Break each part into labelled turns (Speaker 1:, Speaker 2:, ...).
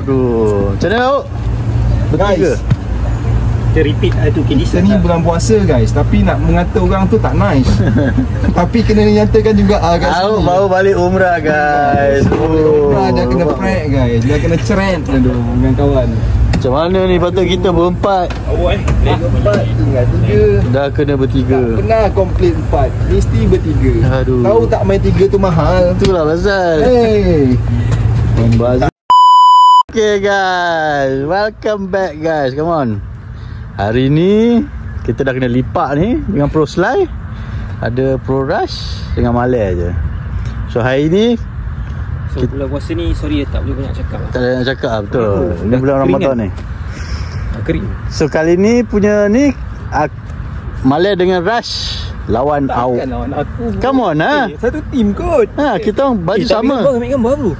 Speaker 1: Aduh. Macam mana tau? Bertiga.
Speaker 2: Guys,
Speaker 3: Kita repeat tu
Speaker 2: kita ni bulan puasa guys, tapi nak mengata orang tu tak nice. Tapi kena nyatakan juga kat
Speaker 1: Aku
Speaker 2: sini.
Speaker 1: baru balik umrah guys.
Speaker 2: Dia kena prank guys. Dia kena ceret dulu dengan kawan.
Speaker 1: Macam mana ni patut kita berempat?
Speaker 3: awak
Speaker 2: Empat tinggal tiga.
Speaker 1: Dah kena bertiga.
Speaker 2: Tak pernah komplit empat. Mesti bertiga.
Speaker 1: Aduh.
Speaker 2: Tahu tak main tiga tu mahal.
Speaker 1: Itulah pasal.
Speaker 2: Hey.
Speaker 1: Membazir. Okay guys, welcome back guys. Come on. Hari ni kita dah kena lipat ni dengan Pro Slide. Ada Pro Rush dengan Malay je. So hari ni
Speaker 3: So bulan puasa ni sorry tak boleh banyak cakap.
Speaker 1: tak ada nak cakap betul. Ni bulan
Speaker 3: kering
Speaker 1: Ramadan
Speaker 3: kan?
Speaker 1: ni.
Speaker 3: Kering.
Speaker 1: So kali ni punya ni Malay dengan Rush lawan Au.
Speaker 2: Takkan lawan aku.
Speaker 1: Come on ha.
Speaker 2: Satu tim kot.
Speaker 1: Ha, kita orang baju sama.
Speaker 3: Ambil gambar dulu.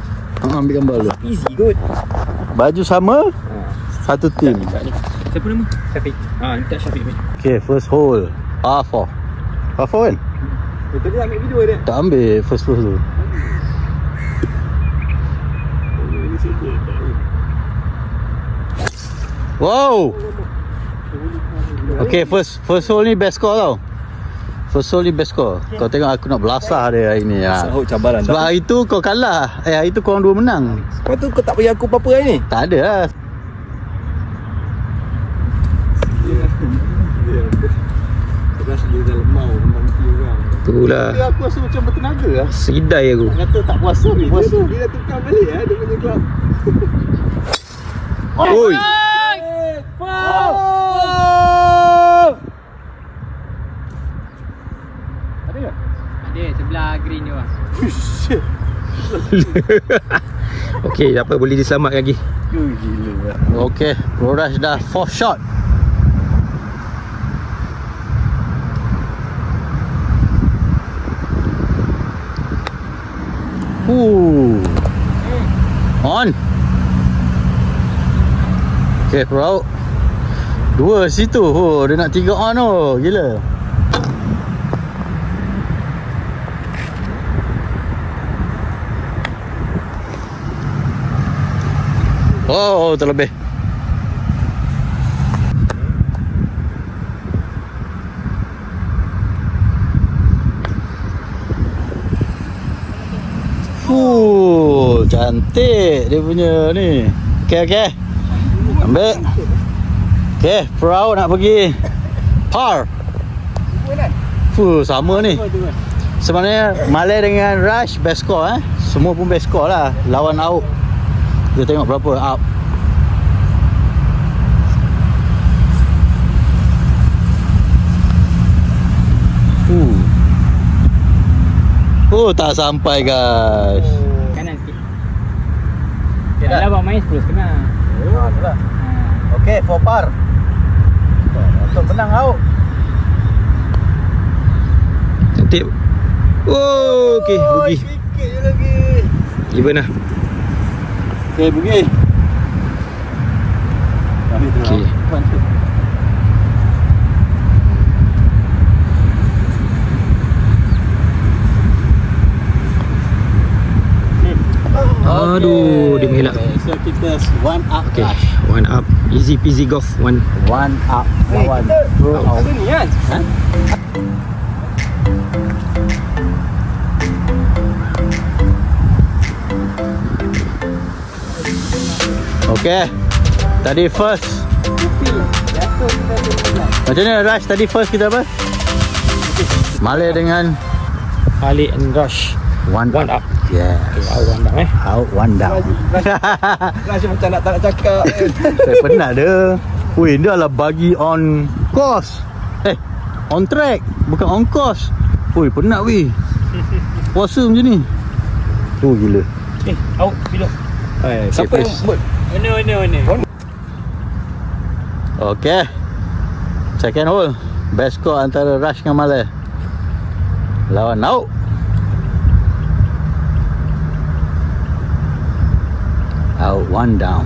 Speaker 1: Ambil gambar dulu.
Speaker 3: Easy kot.
Speaker 1: Baju sama, satu tim.
Speaker 3: Siapa nama? Syafiq. Minta Syafiq main.
Speaker 1: Okay, first hole. Par 4. Par 4 kan?
Speaker 2: Betul dia ambil video dia.
Speaker 1: Tak ambil first tu. Wow. Okay, first hole ni best score tau. First hole ni best score. Kau tengok aku nak belasah dia hari ni.
Speaker 2: Sahut cabaran.
Speaker 1: Sebab hari tu kau kalah. Hari tu korang dua menang.
Speaker 2: Kau tu kau tak bagi aku apa-apa hari ni?
Speaker 1: Tak ada lah.
Speaker 2: Sebab dia dah lemau nanti orang.
Speaker 3: Itulah.
Speaker 2: Dia aku rasa macam bertenaga lah.
Speaker 3: Sidai aku.
Speaker 1: Kata tak puasa ni. Puasa.
Speaker 2: Dia dah tukar balik dia punya club.
Speaker 3: Oi.
Speaker 4: Ada sebelah green tu lah.
Speaker 3: Okey, apa boleh diselamatkan lagi?
Speaker 1: Okay, Pro Rush dah 4th shot. On. Okay, Pro. Dua situ. Oh, dia nak 3 on oh. Gila. Oh, terlebih. Cantik dia punya ni. Okay. Ambil. Okay, Pro nak pergi par. Sama ni. Sebenarnya Malay dengan Rush best score Semua pun best score lah. Lawan Out. Kita tengok berapa up. Tak sampai guys.
Speaker 4: Kanan sikit. Okay, dah abang main 10 setengah.
Speaker 1: Itulah. Okay, for par. Untuk menang Out.
Speaker 3: Cantik. Oh, okey, bugi.
Speaker 2: Sikit je lagi.
Speaker 3: Even lah.
Speaker 1: Okay, pergi.
Speaker 3: Okey. Aduh, dia mengelak.
Speaker 1: So kita one up.
Speaker 3: Okay, one up. Easy peasy golf. One
Speaker 1: up. Lawan Pro Out.
Speaker 2: Apa ni kan?
Speaker 1: Okay. Tadi first. Macam mana Rush tadi first kita apa? Malay dengan
Speaker 3: Khalid and Rush.
Speaker 1: One
Speaker 3: up.
Speaker 1: Yes.
Speaker 3: Okay, one down
Speaker 1: Out, one down.
Speaker 2: Rasa macam tak nak cakap.
Speaker 1: Saya penat dia. Weh, dia lah bagi on course. On track. Bukan on course. Weh, penat weh. Puasa macam ni. Gila.
Speaker 3: Out, pilot.
Speaker 2: Siapa yang buat?
Speaker 4: Mana.
Speaker 1: Okay. Second hole. Best score antara Rush dengan Malay. Lawan Out. Out, one down.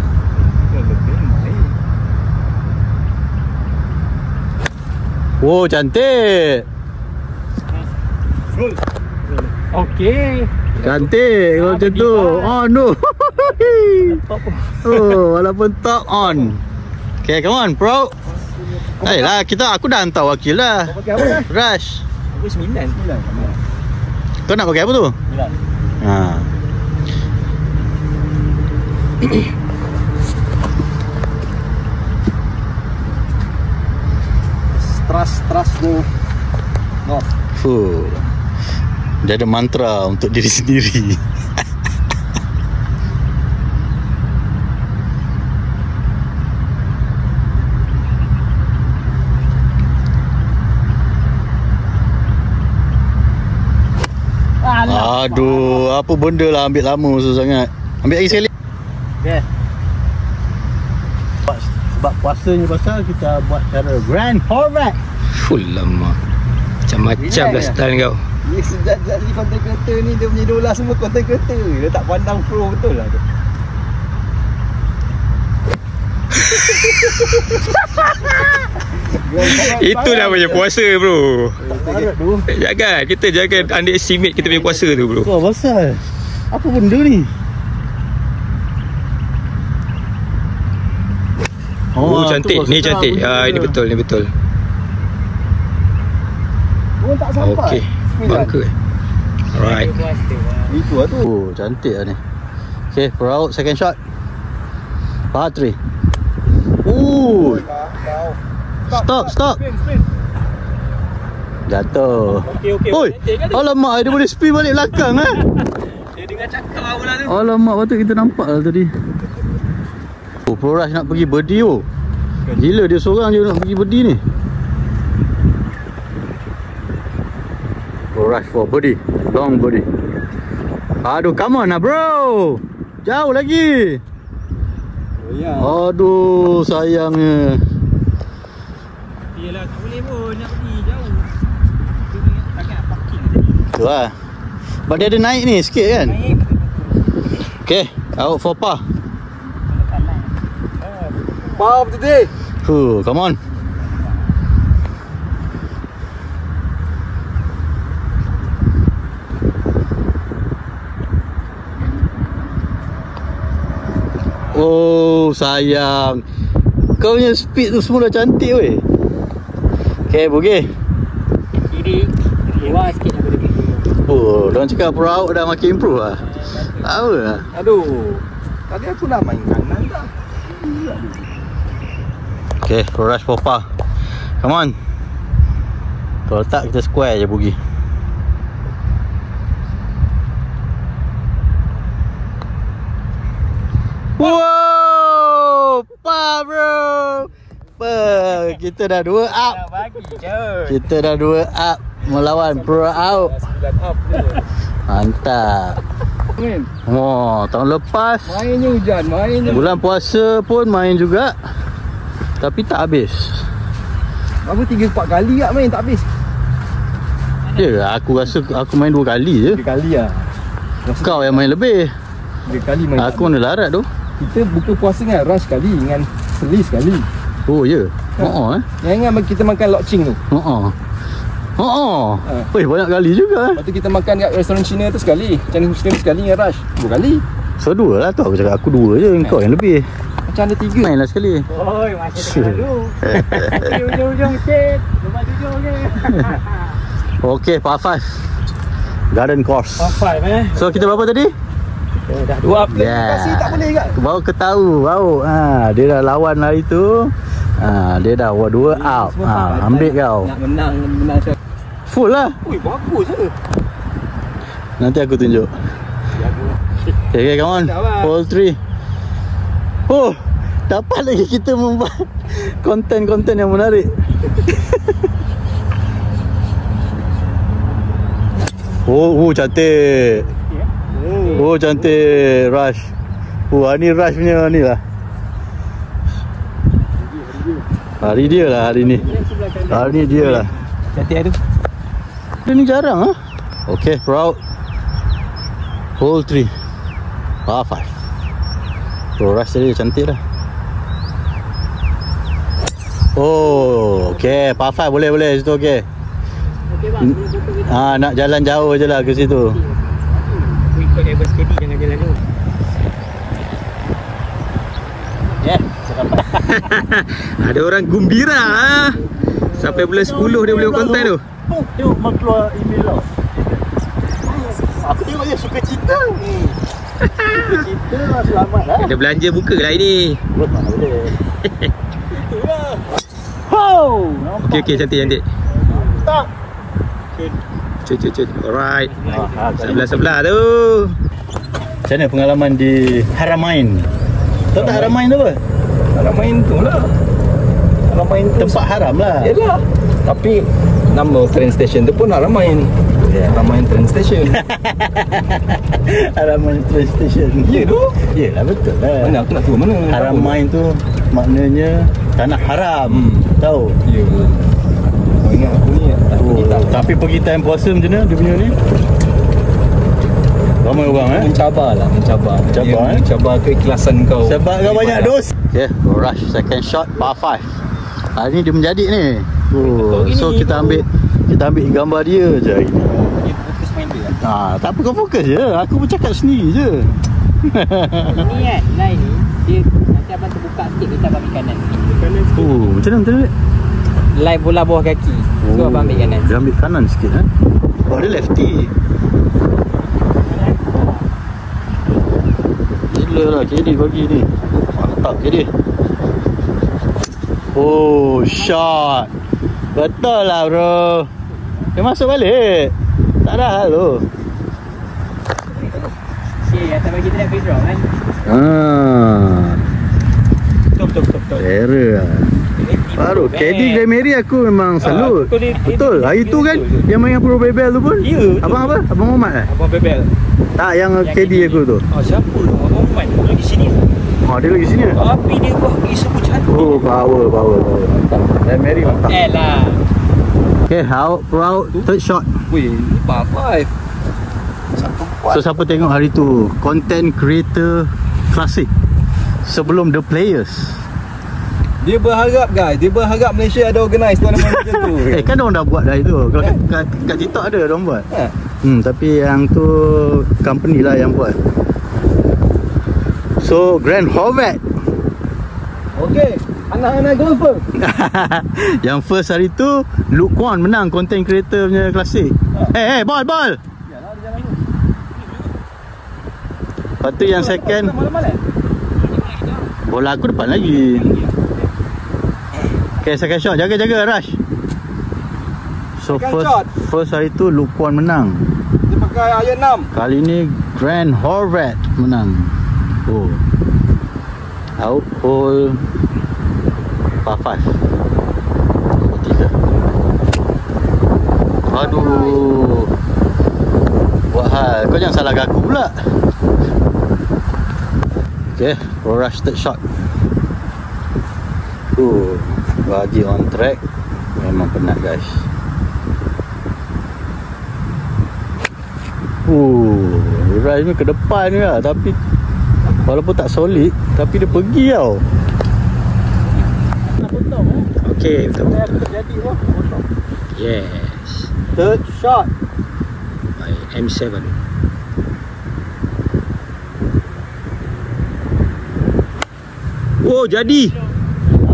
Speaker 1: Oh, cantik.
Speaker 4: Okey.
Speaker 1: Cantik kalau macam tu. Oh no. Oh, walaupun top on. Okay, come on, bro. Hey lah, aku dah hantar wakil lah.
Speaker 2: Pakai apa dah?
Speaker 1: Rush.
Speaker 3: Aku 9.
Speaker 1: Kau nak pakai apa tu?
Speaker 3: 9.
Speaker 1: Ha.
Speaker 2: Trust tu. No.
Speaker 1: Fuh. Dia ada mantra untuk diri sendiri. Aduh, apa benda lah ambil lama susah sangat. Ambil lagi sekali. Okay. Sebab puasanya pasal kita buat cara Grand Horvath.
Speaker 3: Full lama. Macam-macam lah style kau.
Speaker 2: Ni sejak ni content creator ni dia punya idola semua content creator. Dia tak pandang pro betul lah tu.
Speaker 3: Itu namanya puasa bro. Kita jangan underestimate kita punya puasa tu bro.
Speaker 1: Kau pasal apa benda ni?
Speaker 3: Oh cantik, ni cantik. Ini betul, ni betul.
Speaker 2: Oh tak sampai.
Speaker 3: Okey. Bangka. Alright.
Speaker 2: Itu lah tu.
Speaker 1: Oh, cantik lah ni. Okay, per out, second shot. Part 3. Ooh. Stop.
Speaker 2: Spin.
Speaker 1: Jatuh.
Speaker 3: Okey.
Speaker 1: Oi, alamak, dia boleh spin balik belakang eh.
Speaker 3: Dia dengar cakap pula tu.
Speaker 1: Alamak, patut kita nampak lah tadi. Oh, Pro Rush nak pergi birdie oh. Gila, dia seorang je nak pergi birdie ni. Pro Rush for birdie. Long birdie. Aduh, come on lah bro. Jauh lagi.
Speaker 2: Oh ya.
Speaker 1: Aduh, sayangnya.
Speaker 3: Yelah, tak boleh pun nak pergi jauh. Cuma takkan parking tadi.
Speaker 1: Tu lah. Sebab dia ada naik ni sikit kan.
Speaker 3: Naik.
Speaker 1: Okay, out for par.
Speaker 2: Par of the day.
Speaker 1: Come on. Oh, sayang. Kau punya speed tu semua dah cantik weh. Okay, Bugis.
Speaker 3: Kiri. Lewas sikit aku dekat kiri.
Speaker 1: Oh, diorang cakap pro dah makin improve lah. Apa lah.
Speaker 2: Aduh. Tadi aku nak main kanan dah.
Speaker 1: Okay, Pro Rush for par. Come on. Kalau tak kita square je Bugi. Wow, par bro. Kita dah 2 up.
Speaker 3: Bagi je.
Speaker 1: Kita dah 2 up melawan Pro Out.
Speaker 2: 9 up je.
Speaker 1: Mantap.
Speaker 2: Main.
Speaker 1: Oh, tahun lepas
Speaker 2: Mainnya hujan, mainnya.
Speaker 1: bulan puasa pun main juga. Tapi tak habis.
Speaker 2: Aku 3-4 kali tak main tak habis.
Speaker 1: Ya, aku rasa aku main 2 kali je.
Speaker 2: 3 kali lah.
Speaker 1: Kau yang main lebih.
Speaker 2: 3 kali main.
Speaker 1: Aku mana larat tu.
Speaker 2: Kita buka puasa dengan rush sekali, dengan seli sekali.
Speaker 1: Oh ya. Oh
Speaker 2: Yang ingat kita makan lokcing tu.
Speaker 1: Oh.
Speaker 2: Ha.
Speaker 1: Weh, banyak kali juga.
Speaker 2: Lepas tu kita makan kat restoran Cina tu sekali. Chinese Muslim sekali dengan rush. 2 kali.
Speaker 1: So 2 lah tu. Aku cakap aku 2 je. Kau yang lebih.
Speaker 2: Macam ada 3.
Speaker 1: Main lah sekali.
Speaker 3: Oi, masih tengah dulu. Ujung-ujung sikit. Lepas ujung je.
Speaker 1: Okay, par 5. Garden course.
Speaker 3: Par 5
Speaker 1: So kita berapa tadi?
Speaker 3: Dah 2 up.
Speaker 2: Kasih tak boleh kat.
Speaker 1: Baru ketahu. Dia dah lawan hari tu. Dia dah 2 out. Ambil kau.
Speaker 2: Nak menang saya.
Speaker 1: Full lah.
Speaker 2: Ui, bagus je.
Speaker 1: Nanti aku tunjuk. Okay, come on. Hole 3. Oh, dapat lagi kita membuat konten-konten yang menarik. Oh, cantik. Oh, cantik. Rush. Ni Rush punya ni lah. Hari dia lah hari ni. Hari ni dia lah.
Speaker 3: Cantik tu.
Speaker 1: Dia ni jarang Okay, Pro Out. Hole 3. Par 5. Pro Rush tadi cantik lah. Oh, okay. Par 5 boleh situ okay.
Speaker 3: Okey bang.
Speaker 1: Nak jalan jauh je lah ke situ.
Speaker 3: Aku ikut Eversteady jangan jalan tu. Ada orang gembira sampai bulan 10 dia boleh konten tu.
Speaker 1: Tengok mak keluar email tau. Aku tengok dia suka cita. Suka cita lah, selamat lah.
Speaker 3: Ada belanja buka lah ini.
Speaker 1: Buat mana boleh. Itulah. Wow.
Speaker 3: Okey cantik.
Speaker 1: Tak.
Speaker 3: Cut. Alright. Sebelah tu.
Speaker 1: Macam mana pengalaman di Haramain? Tahu tak Haramain tu apa?
Speaker 2: Haramain tu lah. Haramain tu
Speaker 1: Tempat haram lah.
Speaker 2: Yalah. Tapi nama train station tu pun Haramain. Haramain train station.
Speaker 1: Haramain train station.
Speaker 2: Ya tu.
Speaker 1: Yelah betul lah.
Speaker 2: Mana aku nak tahu mana.
Speaker 1: Haramain tu maknanya tanah haram. Tahu?
Speaker 2: Ya. Kau ingat aku ni tak pergi tak.
Speaker 1: Tapi pergi time puasa macam mana dia punya ni? Ramai orang
Speaker 2: Mencabar.
Speaker 1: Mencabar,
Speaker 2: Mencabar keikhlasan kau.
Speaker 1: Sebab kau banyak dos. Okay, rush second shot par 5. Hari ni dia menjadi ni. So kita ambil gambar dia je hari ni.
Speaker 4: Dia fokus main dia.
Speaker 1: Tak apa kau fokus je. Aku bercakap sendiri je.
Speaker 4: Ini kan, line ni dia nanti abang terbuka sikit kita abang ambil kanan.
Speaker 1: Macam mana?
Speaker 4: Line bola bawah kaki. So abang ambil kanan.
Speaker 1: Dia ambil kanan sikit Oh dia lefty. Gila lah KD bagi ni. Mantap KD. Oh shot. Betul lah bro. Dia masuk balik. Tak ada hal tu.
Speaker 4: Atas bagi dia free draw kan.
Speaker 2: Betul.
Speaker 1: Error lah. Baru KD Grand Mary aku memang salut. Betul. Hari tu kan yang main Pro Bebel tu pun.
Speaker 2: Ya.
Speaker 1: Abang apa? Abang Muhammad
Speaker 2: Abang Bebel.
Speaker 1: Tak yang KD aku tu.
Speaker 2: Siapa tu? Abang Muhammad dia lagi sini.
Speaker 1: Dia lagi sini.
Speaker 2: Tapi dia bagi semua cantik.
Speaker 1: Power. Mantap. Grand Mary mantap.
Speaker 4: Lah.
Speaker 1: Okay, out third shot.
Speaker 2: Weh, ni par 5.
Speaker 1: So siapa tengok hari tu content creator klasik sebelum The Players.
Speaker 2: Dia berharap guys, Malaysia ada organize tournament macam tu.
Speaker 1: Kan diorang dah buat dah itu. Kalau kat TikTok ada diorang buat. Tapi yang tu company lah yang buat. So Grand Horvat.
Speaker 2: Okey, anak-anak golfer.
Speaker 1: Yang first hari tu Luke Kwan menang content creator punya klasik. Ball.
Speaker 2: Yalah dia jalan ni.
Speaker 1: Lepas tu yang second bola aku depan lagi. Okay, second shot. Jaga rush. So first hari tu Luke Kwan menang.
Speaker 2: Dia pakai iron 6.
Speaker 1: Kali ni Grand Horvat menang. Out hole par 5. Nombor 3. Aduh. Buat hal. Kau jangan salahkan aku pula. Okay, rush third shot. Bagi on track. Memang penat guys. Rush ni ke depan ni lah. Tapi walaupun tak solid, tapi dia pergi tau.
Speaker 3: Okey, betul.
Speaker 2: Jadi potong.
Speaker 3: Yes.
Speaker 1: Third shot.
Speaker 3: By M7. Jadi.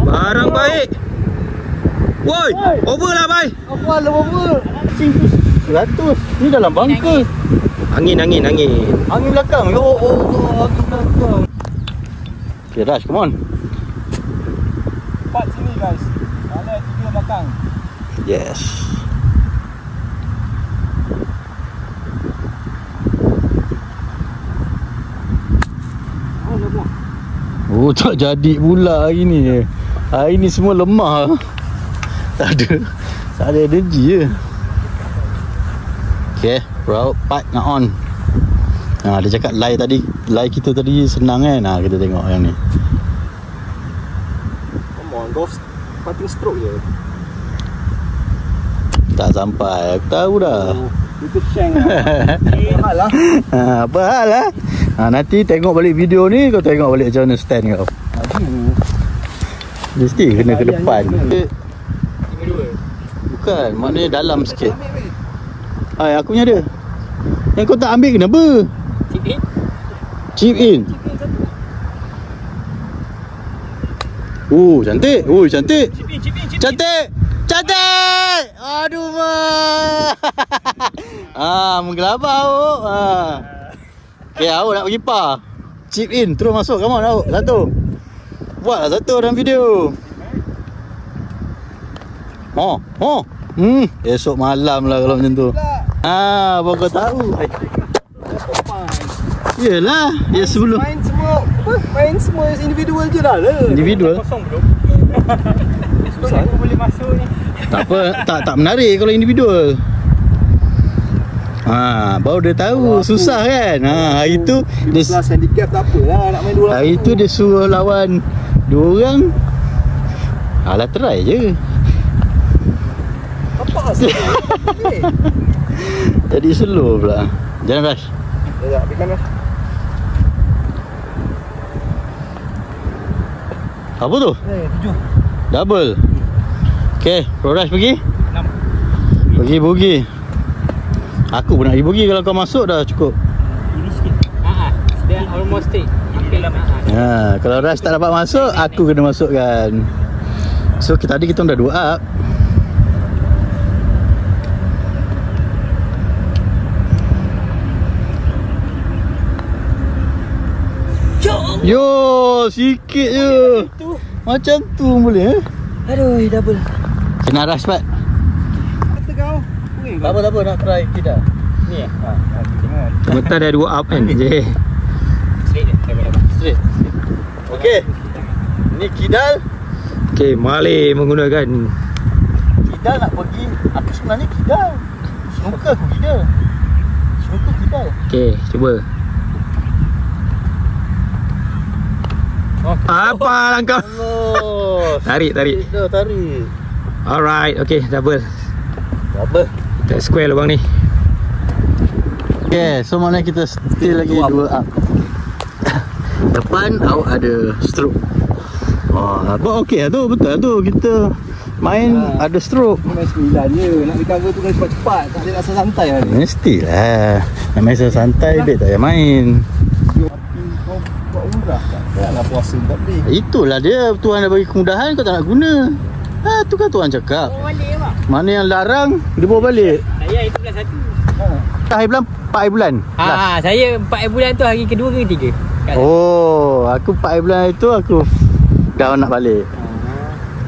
Speaker 3: Barang baik. Woi, over lah bye.
Speaker 1: Apa lah over? 100. Ni dalam bangka.
Speaker 3: Angin.
Speaker 1: Angin belakang. Angin belakang. Okay, rush, come on.
Speaker 2: 4 sini guys. Mana 3 belakang.
Speaker 1: Yes. Tak jadi pula hari ni. Hari ni semua lemah. Tak ada energy je. Okay, bro, part nak on. Dia cakap live kita tadi senang kan. Kita tengok yang ni.
Speaker 2: Come on, golf putting stroke je.
Speaker 1: Tak sampai. Aku tahu dah.
Speaker 2: Itu shank lah.
Speaker 1: Apa hal lah? Nanti tengok balik video ni, kau tengok balik macam mana stand kau. Mesti kena ke depan. Bukan, maknanya dalam sikit. Aku punya ada. Yang kau tak ambil kenapa?
Speaker 4: Chip in.
Speaker 1: Chip in. Cantik. Cantik. Cantik. Cantik. Aduh, menggelabah awak. Okay, awak nak pergi par. Chip in, terus masuk. Come on, awak. Satu. Buatlah satu dalam video. Esok malam lah kalau macam tu. Baru kau tahu. Yelah, sebelum
Speaker 2: Main semua individual je lah.
Speaker 1: individual.
Speaker 4: Kosong bro. Susah aku boleh masuk ni.
Speaker 1: Tak apa, tak menarik kalau individual. Baru dia tahu susah kan. Hari tu dia
Speaker 2: Kelas handicap tak apalah nak main 2 orang.
Speaker 1: hari tu dia suruh lawan 2 orang. Alah try je.
Speaker 2: Apa asal?
Speaker 1: Jadi slow pula. Jangan rush.
Speaker 2: Ya, ambilkan lah.
Speaker 1: Apa tu?
Speaker 2: 7.
Speaker 1: Double. Okay, Pro Rush pergi?
Speaker 4: 6.
Speaker 1: Pergi bugi. Aku pun nak pergi bugi. Kalau kau masuk dah cukup.
Speaker 4: Ini sikit. Dia almost take. Hampir lah.
Speaker 1: Kalau Rush tak dapat masuk, aku kena masukkan. So tadi kita dah 2 up. Yo, sikit je. Macam tu boleh
Speaker 4: Aduh, double.
Speaker 1: Kena rush cepat.
Speaker 2: Kata kau.
Speaker 1: Tak apa nak try kita.
Speaker 4: Ni
Speaker 3: Betul dah 2 up kan. Je.
Speaker 4: Straight je.
Speaker 1: Straight. Okey. Ni Kidal.
Speaker 3: Okay, Malay menggunakan
Speaker 1: Kidal nak pergi. Aku sebenarnya Kidal. Snooker aku Kidal. Snooker Kidal.
Speaker 3: Okay, cuba. Apa langkah?
Speaker 1: Allah.
Speaker 3: Tarik.
Speaker 1: Dah tarik.
Speaker 3: Alright, okay, double.
Speaker 1: Apa?
Speaker 3: Kita square lubang ni.
Speaker 1: Okay, so maknanya kita still lagi 2 up. Depan awak ada stroke. Apa okey lah tu, betul lah tu. Kita main ada stroke.
Speaker 2: Main 9 je. Nak recover tu kena cepat-cepat. Tak boleh rasa santai lah ni.
Speaker 1: Mestilah. Nak main santai, baik tak payah main.
Speaker 2: Kau buat umrah tak? Taklah puasa tak boleh.
Speaker 1: Itulah dia, Tuhan dah bagi kemudahan, kau tak nak guna. Tu kan Tuhan cakap.
Speaker 4: Bawa balik bang.
Speaker 1: Mana yang larang, dia bawa balik.
Speaker 4: Saya itu bulan 1.
Speaker 1: Hari bulan, 4 hari bulan.
Speaker 4: Saya 4 hari bulan tu hari kedua ke ketiga.
Speaker 1: Aku 4 hari bulan itu aku dah nak balik.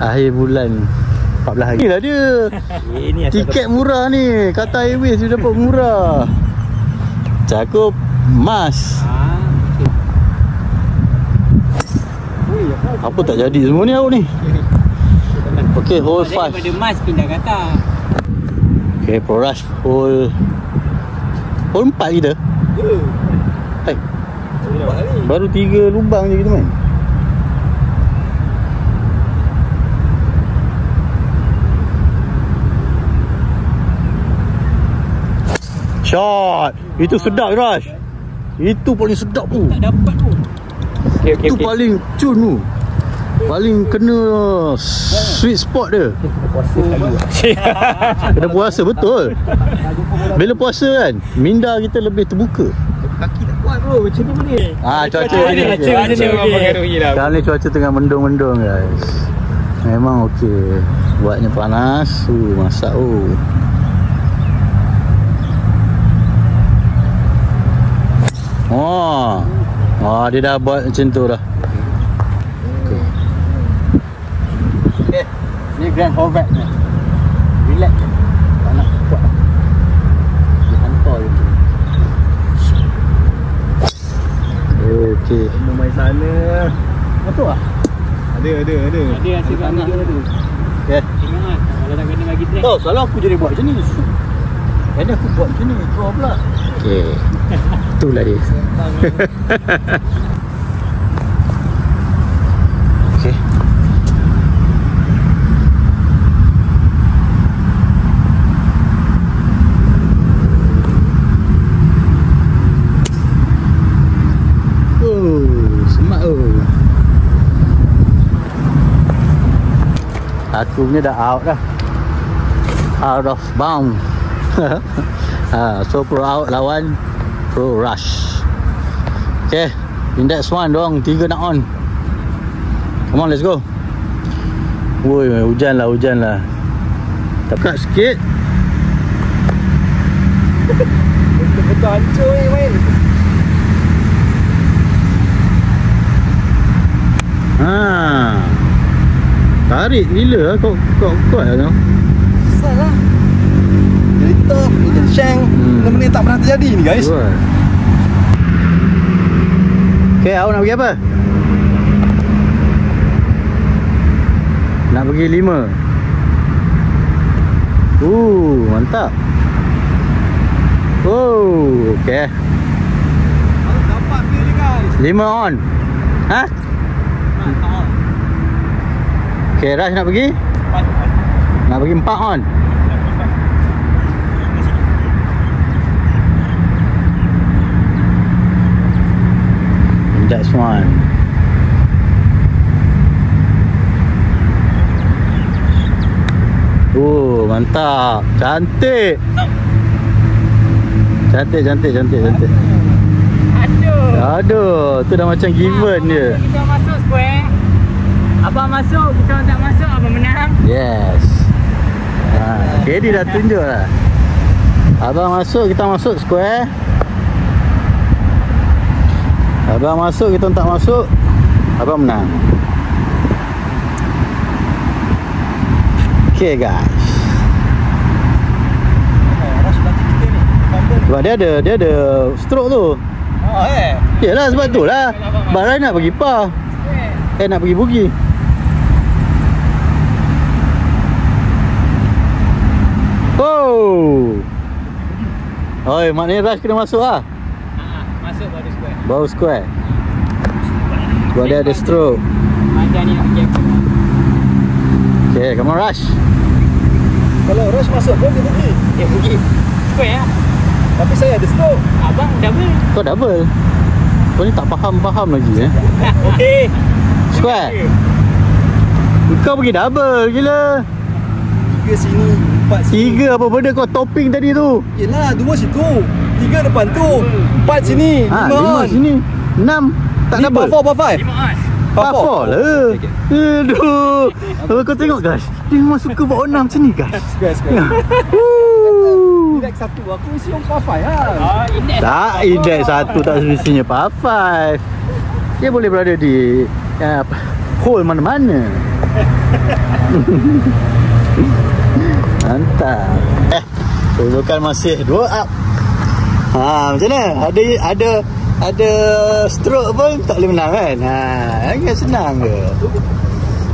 Speaker 1: Akhir bulan 14 hari. Inilah dia.
Speaker 4: Ini
Speaker 1: Tiket murah ni. Kata Airways dia dapat murah. Cakup mas. Apa tak jadi semua ni awak ni? Okay, hole 5.
Speaker 4: Daripada Mas pindah kata.
Speaker 1: Okay, Pro Rush hole 4 kita. Hai. Baru 3 lubang je kita main. Shot. Itu sedap Rush. Itu paling sedap tu.
Speaker 4: Tak dapat tu.
Speaker 1: Itu paling cun tu. Paling kena sweet spot dia. Kena puasa betul. Bila puasa kan, minda kita lebih terbuka.
Speaker 2: Kaki tak kuat bro. Macam ni boleh.
Speaker 1: Cuaca ni sekarang ni cuaca tengah mendung-mendung guys. Memang okey. Buatnya panas. Masak dia dah buat macam tu dah. Okay. Ni Grand Corvette ni. Relax je. Tak nak kuat. Dia hantar je. Okey.
Speaker 2: Main sana.
Speaker 1: Betul lah.
Speaker 2: Ada.
Speaker 4: Ada rasa
Speaker 2: Tanah
Speaker 4: dia
Speaker 2: tu.
Speaker 1: Okay.
Speaker 4: Tengok kalau tak kena bagi track.
Speaker 1: Kalau aku jadi buat macam ni. Jadi aku buat macam ni. Draw pula.
Speaker 3: Okay. Itulah dia.
Speaker 1: Okay. Semak aku punya dah out dah. Out of bound. So Pro out lawan Pro Rush. Okay, index 1 doang, 3 nak on. Come on, let's go. Woi, hujan lah. Tekat sikit.
Speaker 2: Betul hancur ni main.
Speaker 1: Tarik gila lah kau kuat lah kau.
Speaker 2: Salah. Cerita Agent Shank benda-benda tak pernah terjadi ni guys.
Speaker 1: Okay, awak nak pergi apa? Nak pergi 5. Mantap. Okay.
Speaker 2: Dapat feel ni guys.
Speaker 1: 5 on. Ha? Okay, Raj nak pergi? Nak pergi 4 on. That's one. Mantap. Cantik. Aduh, tu dah macam given dia.
Speaker 4: Kita masuk square. Abang masuk, kita tak masuk, abang menang.
Speaker 1: Yes. KD dah tunjuk lah. Abang masuk, kita masuk square. Abang masuk, kita tak masuk, abang menang. Okay guys. Sebab dia ada stroke tu. Yelah sebab tu lah. Barai nak pergi par. Nak pergi bugi. Oi, maknanya Rush kena masuk lah.
Speaker 4: Masuk baru square.
Speaker 1: Baru square. Sebab dia ada stroke.
Speaker 4: Macam ni nak pergi apa?
Speaker 1: Okay, come on Rush.
Speaker 2: Kalau Rush masuk pun dia pergi.
Speaker 4: Pergi square lah.
Speaker 2: Tapi saya ada stroke.
Speaker 4: Abang double.
Speaker 1: Kau double. Kau ni tak faham lagi
Speaker 4: Okey.
Speaker 1: Square. Kau pergi double gila.
Speaker 2: 3 sini, 4 sini.
Speaker 1: 3 apa benda kau topping tadi tu?
Speaker 2: Yelah, 2 situ, 3 depan tu, 4 sini, 5
Speaker 1: 5 sini, 6 tak
Speaker 2: ni
Speaker 1: double.
Speaker 2: Par 4, par 5.
Speaker 4: 5 as.
Speaker 1: Par 4 lah. Aduh. Kau tengok guys, dia memang suka buat 6 macam ni guys.
Speaker 2: Square. Index 1, aku mesti yang par 5 lah.
Speaker 4: Index.
Speaker 1: Tak, index 1 tak semestinya par 5. Dia boleh berada di hole mana-mana. Mantap. Bukan masih 2 up. Macam mana? Ada stroke pun tak boleh menang kan? Kan senang ke?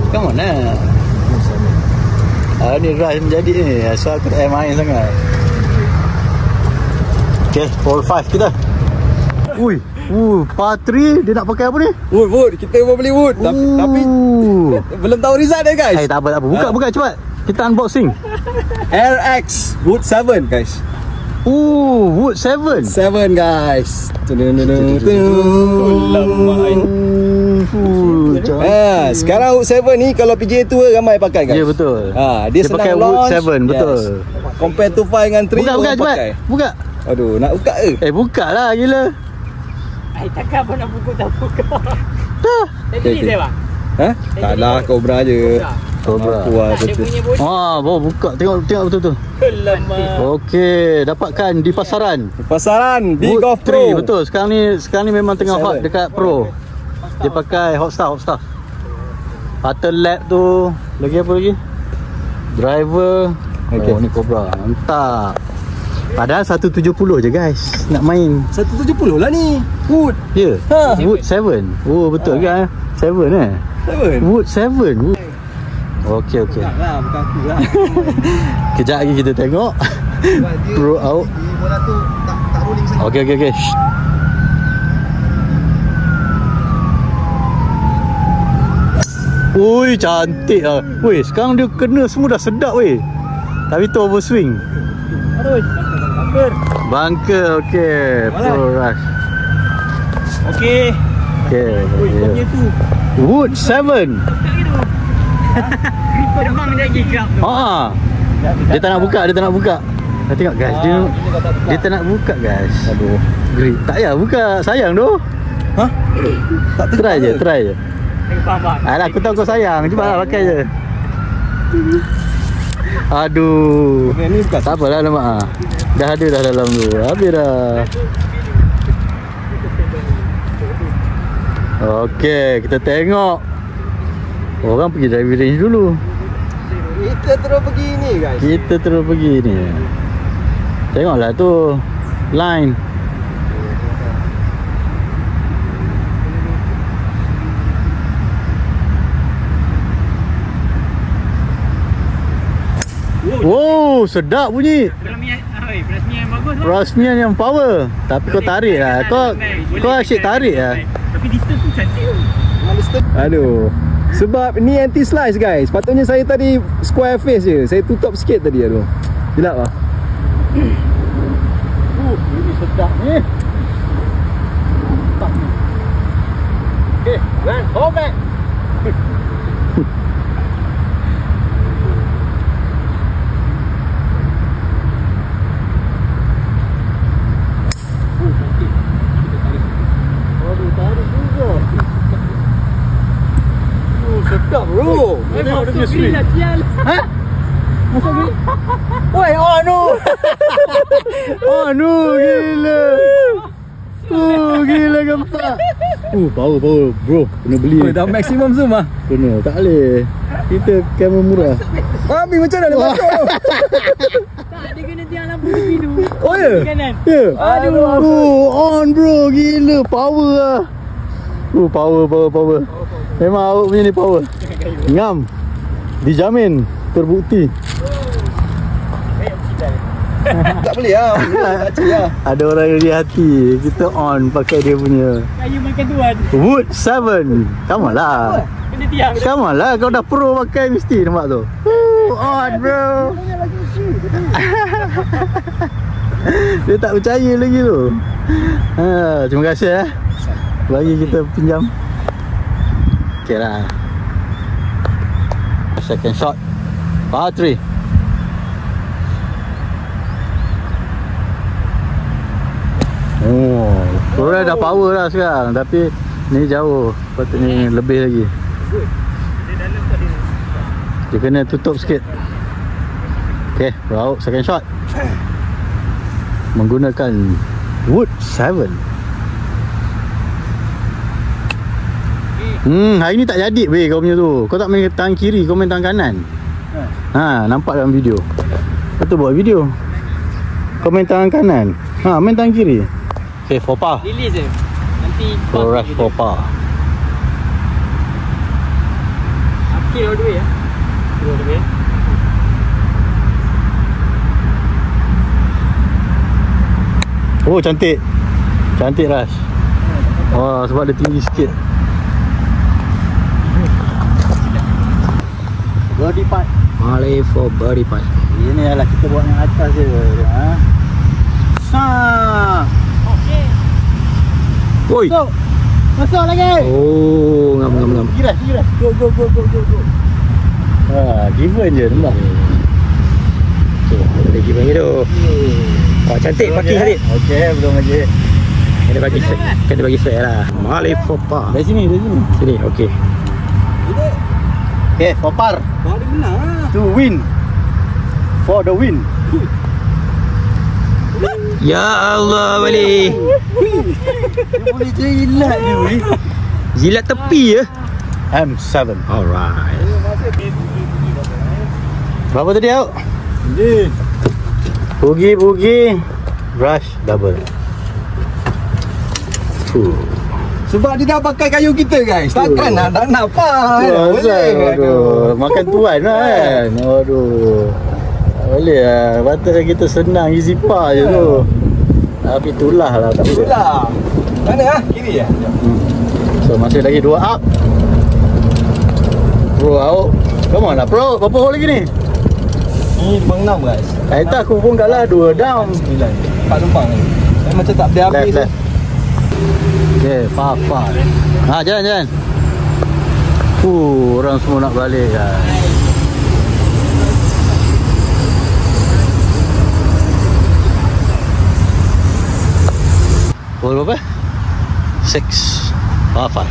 Speaker 1: Come on lah. Ni Rush menjadi ni. So aku tak main sangat. Okay, hole 5 kita. Par 3 dia nak pakai apa ni?
Speaker 2: Wood, kita pun beli wood. Tapi belum tahu result dia guys.
Speaker 1: Tak apa. Buka cepat. Kita unboxing.
Speaker 2: RX Wood 7 guys.
Speaker 1: Wood 7
Speaker 2: guys. Sekarang Wood 7 ni kalau PGA Tour ramai pakai guys.
Speaker 1: Ya betul.
Speaker 2: Dia senang
Speaker 1: pakai
Speaker 2: launch.
Speaker 1: Wood 7 betul.
Speaker 2: Compare to 5 dengan 3
Speaker 1: Buka cepat. Buka.
Speaker 2: Aduh, nak buka ke?
Speaker 1: Buka lah gila.
Speaker 4: Takkan apa nak buka.
Speaker 1: Dah.
Speaker 4: Tadi saya bang.
Speaker 2: Tak lah, Cobra je.
Speaker 1: Cobra.
Speaker 4: Dia punya body.
Speaker 1: bawa buka. Tengok betul-betul. Okey, dapatkan di pasaran.
Speaker 2: Big Golf
Speaker 1: 3
Speaker 2: Pro.
Speaker 1: betul. Sekarang ni memang tengah hot dekat Pro. Dia pakai Hotstar. Putter lap tu. Lagi apa lagi? Driver. Ni Cobra. Mantap. Padahal 170 je guys nak main.
Speaker 2: 170 lah ni. Wood.
Speaker 1: Ya. Wood 7. Betul kan? 7 Wood 7. Okey.
Speaker 2: Taklah, bukan aku lah.
Speaker 1: Kejap lagi kita tengok. Pro out.
Speaker 2: Bola tu tak rolling sangat.
Speaker 1: Okey. Ui, cantik ah. Weh, sekarang dia kena semua dah sedap weh. Tapi tu overswing.
Speaker 4: Aduh.
Speaker 1: Bunker, okey. Pro Rush.
Speaker 4: Okey.
Speaker 1: Okey. Wood 7.
Speaker 4: Gripper demam lagi kerap tu.
Speaker 1: Dia tak nak buka. Kau tengok guys, dia tak nak buka guys.
Speaker 2: Aduh.
Speaker 1: Grip. Tak payah buka, sayang tu.
Speaker 2: Tak
Speaker 1: Try je.
Speaker 4: Faham.
Speaker 1: Alah, aku tahu kau sayang. Cuba lah pakai je. Aduh.
Speaker 2: Ni bukan.
Speaker 1: Tak apalah lemak. Dah ada dah dalam tu. Habis dah. Okey, kita tengok. Orang pergi driving range dulu.
Speaker 2: Kita terus pergi ni guys.
Speaker 1: Kita terus pergi ni. Tengoklah tu line. Wow, sedap bunyi.
Speaker 4: Perasmian bagus tu.
Speaker 1: Perasmian yang power. Tapi kau tarik lah. Kau asyik tarik lah.
Speaker 4: Tapi distance tu cantik tu.
Speaker 2: Aduh. Sebab ni anti-slice guys. Patutnya saya tadi square face je. Saya tutup sikit tadi. Aduh. Gelap lah.
Speaker 1: Ini sedap ni. Mantap ni. Okay, man, hold back. Sedap bro.
Speaker 4: Tengok dia punya swing.
Speaker 1: Ha? Masuk ni. Oi, oh no. Oh no, gila. Oh, gila gempak. Power bro. Kena beli.
Speaker 2: Oh, dah maksimum zoom ah.
Speaker 1: Kena, tak boleh. Kita kamera murah.
Speaker 2: Mami macam mana dia masuk?
Speaker 4: Tak, dia kena tiang lampu tepi tu.
Speaker 2: Oh ya?
Speaker 4: Kanan.
Speaker 1: Ya.
Speaker 2: Aduh.
Speaker 1: Oh, on bro, gila. Power lah. Power. Memang awak punya ni power. Ngam. Dijamin. Terbukti.
Speaker 2: Tak boleh lah. Pakcik lah.
Speaker 1: Ada orang yang di hati. Kita on pakai dia punya
Speaker 4: Kayu makan tuan.
Speaker 1: Wood 7. Come on lah.
Speaker 4: Kena tiang.
Speaker 1: Come on lah. Kau dah pro pakai mesti nampak tu. On bro. Dia tak percaya lagi tu. Terima kasih bagi kita pinjam. Okay lah. Second shot. Par 3. Oh, korang dah power lah sekarang. Tapi ni jauh. Patutnya lebih lagi. Dia kena tutup sikit. Okay, raut second shot. Menggunakan Wood 7. Hari ni tak jadi weh kau punya tu. Kau tak main tangan kiri, kau main tangan kanan. Nampak dalam video. Kau tu buat video. Kau main tangan kanan. Main tangan kiri. Okay, 4 par.
Speaker 4: Release je. Nanti
Speaker 1: Pro rush 4 par.
Speaker 4: Upkill all the way ya. All the way.
Speaker 1: Oh, cantik. Cantik rush. Wah, sebab dia tinggi sikit. Birdie putt. Malay for birdie putt. Ini adalah kita buat yang atas je.
Speaker 4: Okey.
Speaker 1: Oi.
Speaker 4: Masuk lagi.
Speaker 1: Oh, ngam.
Speaker 4: Giras. Go.
Speaker 1: Given je nampak.
Speaker 3: Ada given ke tu. Cantik paki Khalid.
Speaker 1: Okey, belum lagi.
Speaker 3: Kena bagi fair lah. Malay for par.
Speaker 1: Dari sini.
Speaker 3: Sini, okey.
Speaker 1: Okay, 4 par.
Speaker 2: Kau ada menang lah.
Speaker 1: To win. For the win.
Speaker 3: Ya Allah, balik.
Speaker 1: Boleh jilat dia weh.
Speaker 3: Jilat tepi ya.
Speaker 1: M7.
Speaker 3: Alright.
Speaker 1: Berapa tadi awak?
Speaker 2: Ni.
Speaker 1: Bugi. Brush double.
Speaker 2: Sebab dia dah pakai kayu kita guys. Takkan nak apa.
Speaker 1: Aduh, makan tuan lah kan. Aduh. Tak boleh lah. Patutnya kita senang easy par je tu. Tapi itulah lah. Tak boleh.
Speaker 2: Itulah. Mana ah? Kiri ya?
Speaker 1: So masih lagi 2 up. Bro, awak. Come on lah bro. Berapa hole lagi ni?
Speaker 2: Ni 6 guys.
Speaker 1: Kata aku pun kalah 2 down.
Speaker 2: 9. 4 tumpang ni. Saya macam tak habis-habis tu.
Speaker 1: Okay, par. Jalan. Orang semua nak balik kan. Hole berapa? 6. Par 5.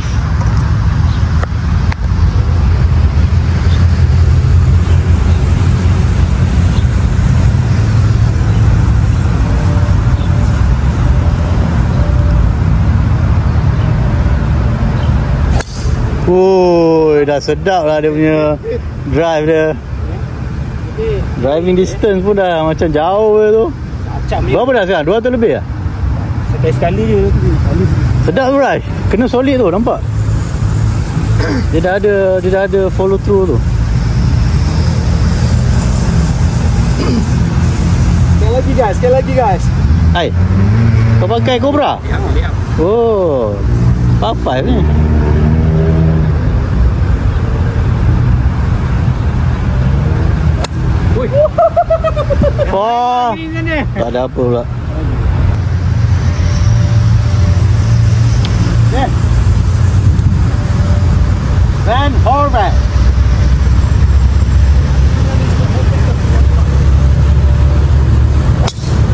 Speaker 1: dah sedap lah dia punya drive dia. Driving distance pun dah macam jauh je tu. Berapa dah sekarang? 200 lebih lah?
Speaker 2: Sekali je.
Speaker 1: Sedap tu Raj. Kena solid tu, nampak? Dia dah ada follow through tu.
Speaker 2: Sekali lagi guys.
Speaker 1: Hai. Kau pakai Cobra? Oh. Par 5 ni. Oh. Tak ada apa pula. Van Horvath.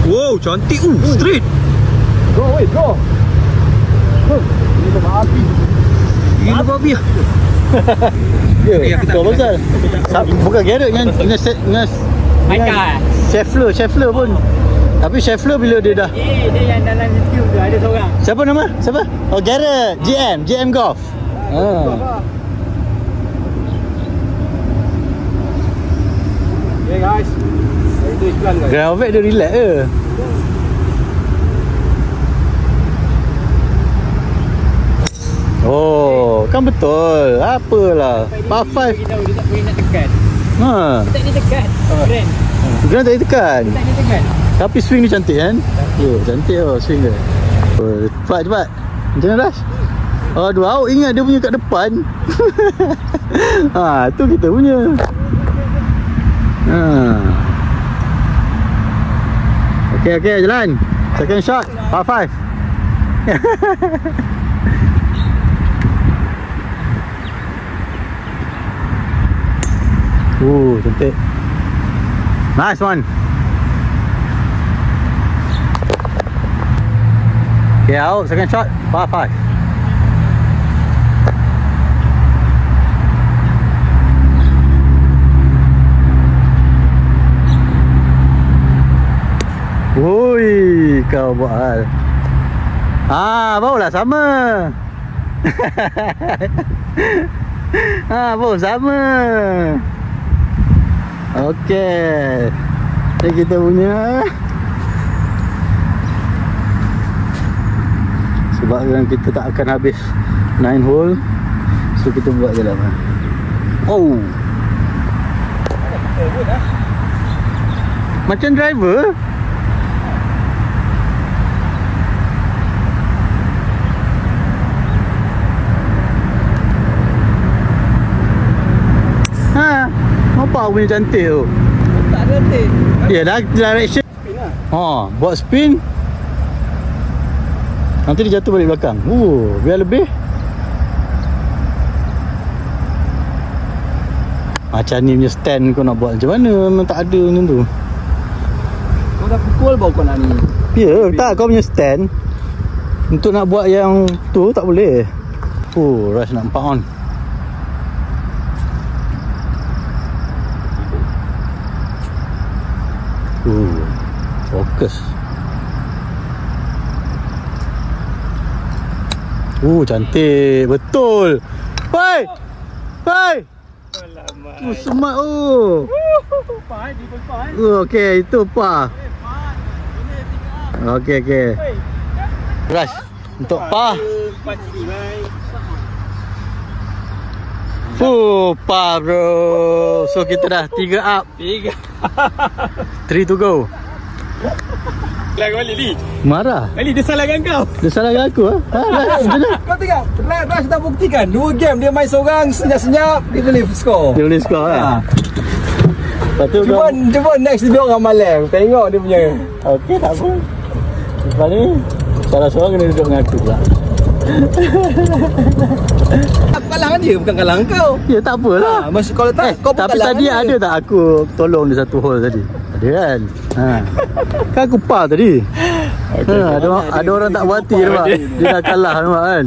Speaker 3: Wow, cantik. Straight.
Speaker 2: Go. Ini tu api.
Speaker 3: Gila babi lah.
Speaker 1: Ya, kau pasal. Bukan Garrett dengan Scheffler pun. Tapi Scheffler bila dia dah
Speaker 4: Dia yang dalam YouTube tu ada seorang.
Speaker 1: Siapa nama? Siapa? Oh Garrett, GM Golf.
Speaker 2: Okay guys. Itu iklan guys.
Speaker 1: Grand Horvath dia relax je. Oh, kan betul. Apalah. Par 5.
Speaker 4: Dia tahu dia tak boleh nak tekan.
Speaker 1: Ha.
Speaker 4: Dia tak boleh tekan. Grand.
Speaker 1: Grand tak boleh tekan.
Speaker 4: Dia tak boleh tekan.
Speaker 1: Tapi swing dia cantik kan? Ya, cantik swing dia. Cepat. Macam mana Rash? Aduh, awak ingat dia punya kat depan. Ha, tu kita punya. Ha. Okey, jalan. Second shot, par 5. Cantik. Nice one. Okay, out. Second shot, par 5. Ui, kau buat hal. Barulah sama. Baru sama. Okey. Ini kita punya. Sebab kan kita tak akan habis 9 hole. So kita buat je lah. Oh. Macam driver. Nampak punya cantik tu.
Speaker 4: Tak ada cantik.
Speaker 1: Ya dah direction. Buat spin. Nanti dia jatuh balik belakang. Biar lebih. Macam ni punya stand kau nak buat macam mana? Memang tak ada macam tu.
Speaker 2: Kau dah pukul baru kau nak ni.
Speaker 1: Ya, tak kau punya stand. Untuk nak buat yang tu tak boleh. Rush nak 4 on. Fokus. Cantik. Betul. Hai. Semak okey, itu par. Okey. Rush untuk par. Par bro. So kita dah 3 up. 3 to go.
Speaker 3: Lagi balik ni.
Speaker 1: Marah.
Speaker 3: Ali dia salahkan kau.
Speaker 1: Dia salahkan aku
Speaker 2: Kau tengok, Rush dah buktikan 2 game dia main seorang senyap-senyap dia boleh score.
Speaker 1: Dia boleh score kan? Lepas tu
Speaker 2: Cuba next dia orang malam. Tengok dia punya.
Speaker 1: Okey, tak apa. Lepas ni salah seorang kena duduk dengan aku pula.
Speaker 2: Aku kalah kan dia, bukan kalah kau.
Speaker 1: Ya tak apalah.
Speaker 2: Masih kalau tak kau pun
Speaker 1: tapi
Speaker 2: kalah
Speaker 1: tadi
Speaker 2: kan
Speaker 1: ada tak aku tolong dia satu hole tadi? Ada kan? Kan aku par tadi. Ada orang tak berhati nampak. Dia dah kalah nampak kan?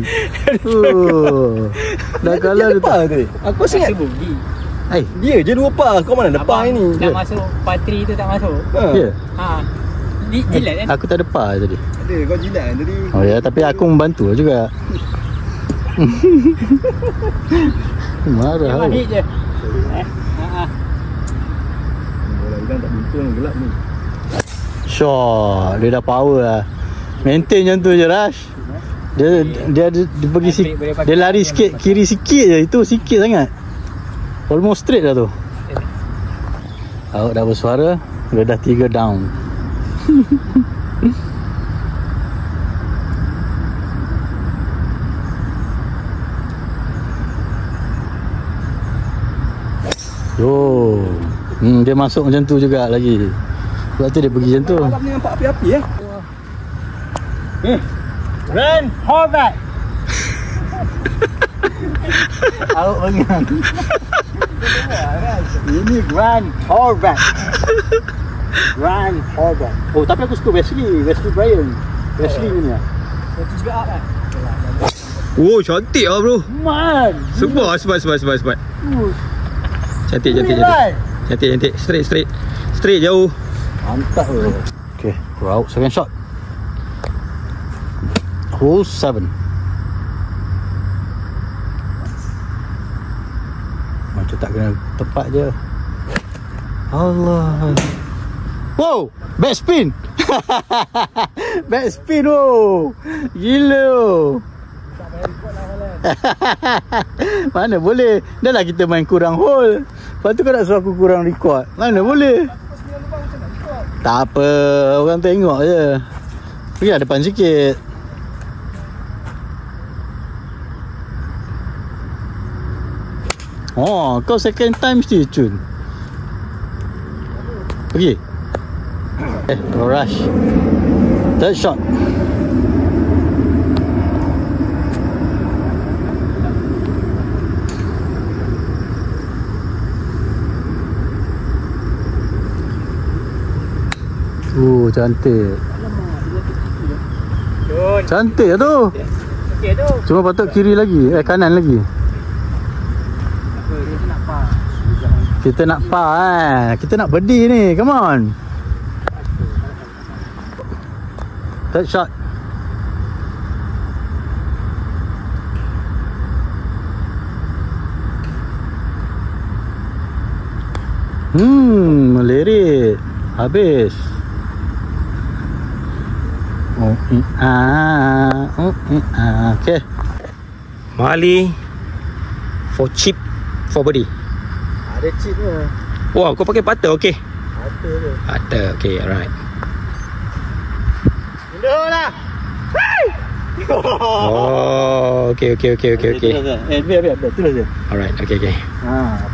Speaker 1: Dah kalah dia
Speaker 2: par tadi. Aku ingat
Speaker 4: Bogey.
Speaker 2: dia je 2 par. Kau mana ada par ni?
Speaker 4: Dah masuk par 3 tu tak masuk.
Speaker 1: Ya.
Speaker 4: Jilat kan?
Speaker 1: Aku tak ada par tadi.
Speaker 2: Ada kau jilat tadi.
Speaker 1: Oh ya, tapi aku membantu juga. Marah.
Speaker 4: Jangan hit je.
Speaker 2: Bola udang tak buntung, gelap ni.
Speaker 1: Shot. Dia dah power lah. Maintain macam tu je Rash. Dia pergi dia lari sikit, kiri sikit je. Itu sikit sangat. Almost straight dah tu. Out dah bersuara. Dia dah 3 down. Oh. Dia masuk macam tu juga lagi. Sebab tu dia pergi macam tu.
Speaker 2: Malam ni nampak api-api
Speaker 4: Run, hold back.
Speaker 1: Out bangang.
Speaker 4: Ini run, hold back. Run, hold back.
Speaker 1: Oh, tapi aku suka Wesley Bryan. Wesley ni lah.
Speaker 4: Itu juga up kan?
Speaker 3: Oh, cantik lah bro.
Speaker 1: Man.
Speaker 3: Sebar. Cantik. Straight jauh.
Speaker 1: Mantap tu. Okay, we're out. Second shot. Hole 7. Macam tak kena tepat je. Allah. Wow, back spin. Back spin oh. Gila oh. Mana boleh. Dah lah kita main kurang hole. Lepas tu kau nak suruh aku kurang record. Mana boleh. Tak apa, orang tengok je. Pergi lah depan sikit. Oh, kau second time mesti cun. Pergi. No rush. Third shot. Cantik. Cantik lah tu.
Speaker 4: Okey tu.
Speaker 1: Cuma patut kiri lagi. Kanan lagi.
Speaker 4: Apa dia nak par.
Speaker 1: Kita nak par Kita nak birdie ni. Come on. Third shot. Melirit. Habis. Okay.
Speaker 3: Mali for chip for body.
Speaker 1: Ada chip ke?
Speaker 3: Wah, kau pakai putter okey.
Speaker 1: Ada ke?
Speaker 3: Putter okey, alright.
Speaker 1: Mundur lah.
Speaker 3: Oh, okey.
Speaker 1: Biar terus je.
Speaker 3: Alright, okey.